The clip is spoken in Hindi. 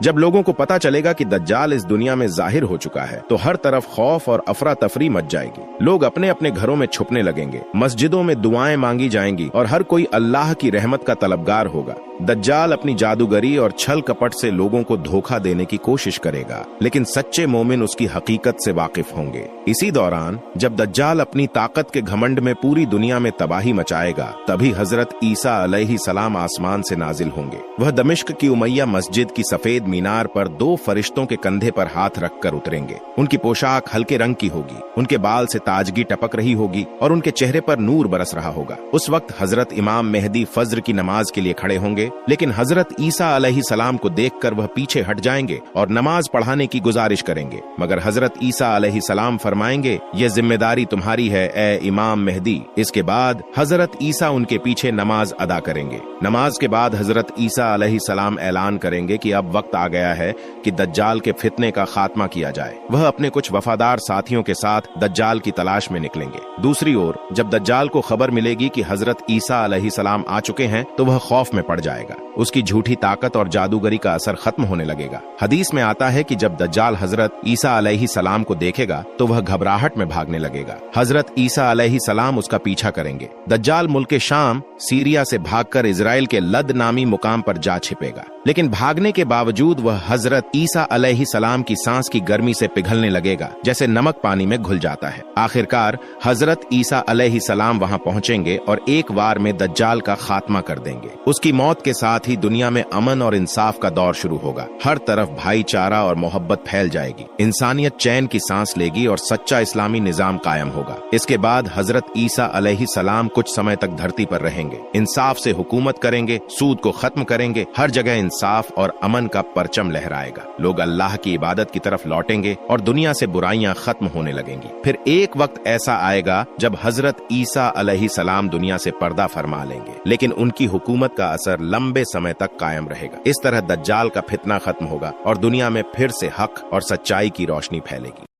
जब लोगों को पता चलेगा कि दज्जाल इस दुनिया में जाहिर हो चुका है तो हर तरफ खौफ और अफरा तफरी मच जाएगी। लोग अपने अपने घरों में छुपने लगेंगे, मस्जिदों में दुआएं मांगी जाएंगी और हर कोई अल्लाह की रहमत का तलबगार होगा। दज्जाल अपनी जादूगरी और छल कपट से लोगों को धोखा देने की कोशिश करेगा, लेकिन सच्चे मोमिन उसकी हकीकत से वाकिफ होंगे। इसी दौरान जब दज्जाल अपनी ताकत के घमंड में पूरी दुनिया में तबाही मचाएगा, तभी हजरत ईसा अलैहिस्सलाम आसमान से नाजिल होंगे। वह दमिश्क की उमैया मस्जिद की सफेद मीनार पर 2 फरिश्तों के कंधे पर हाथ रखकर उतरेंगे। उनकी पोशाक हल्के रंग की होगी, उनके बाल से ताजगी टपक रही होगी और उनके चेहरे पर नूर बरस रहा होगा। उस वक्त हजरत इमाम मेहदी फज्र की नमाज के लिए खड़े होंगे, लेकिन हजरत ईसा अलैहिस्सलाम को देखकर वह पीछे हट जाएंगे और नमाज पढ़ाने की गुजारिश करेंगे, मगर हजरत ईसा अलैहिस्सलाम फरमाएंगे, ये जिम्मेदारी तुम्हारी है ए इमाम मेहदी। इसके बाद हजरत ईसा उनके पीछे नमाज अदा करेंगे। नमाज के बाद हजरत ईसा अलैहिस्सलाम ऐलान करेंगे कि अब वक्त आ गया है कि दज्जाल के फितने का खात्मा किया जाए। वह अपने कुछ वफादार साथियों के साथ दज्जाल की तलाश में निकलेंगे। दूसरी ओर जब दज्जाल को खबर मिलेगी कि हजरत ईसा अलैहिस्सलाम आ चुके हैं तो वह खौफ में पड़ जाएगा। उसकी झूठी ताकत और जादूगरी का असर खत्म होने लगेगा। हदीस में आता है कि जब दज्जाल हजरत ईसा अलैहिस्सलाम को देखेगा तो वह घबराहट में भागने लगेगा। हजरत ईसा अलैहिस्सलाम उसका पीछा करेंगे। दज्जाल मुल्क शाम सीरिया से भागकर इजराइल के लद नामी मुकाम पर जा छिपेगा, लेकिन भागने के बावजूद वह हजरत ईसा अलैहिस्सलाम की सांस की गर्मी से पिघलने लगेगा, जैसे नमक पानी में घुल जाता है। आखिरकार हजरत ईसा अलैहिस्सलाम वहां पहुंचेंगे और एक बार में दज्जाल का खात्मा कर देंगे। उसकी मौत के साथ ही दुनिया में अमन और इंसाफ का दौर शुरू होगा। हर तरफ भाईचारा और मोहब्बत फैल जाएगी। इंसानियत चैन की सांस लेगी और सच्चा इस्लामी निजाम कायम होगा। इसके बाद हजरत ईसा अलैहिस्सलाम कुछ समय तक धरती पर रहेंगे, इंसाफ से हुकूमत करेंगे, सूद को खत्म करेंगे। हर जगह इंसाफ और अमन का परचम लहराएगा। लोग अल्लाह की इबादत की तरफ लौटेंगे और दुनिया से बुराइयां खत्म होने लगेंगी। फिर एक वक्त ऐसा आएगा जब हजरत ईसा अलैहिस्सलाम दुनिया से पर्दा फरमा लेंगे, लेकिन उनकी हुकूमत का असर लंबे समय तक कायम रहेगा। इस तरह दज्जाल का फितना खत्म होगा और दुनिया में फिर से हक और सच्चाई की रोशनी फैलेगी।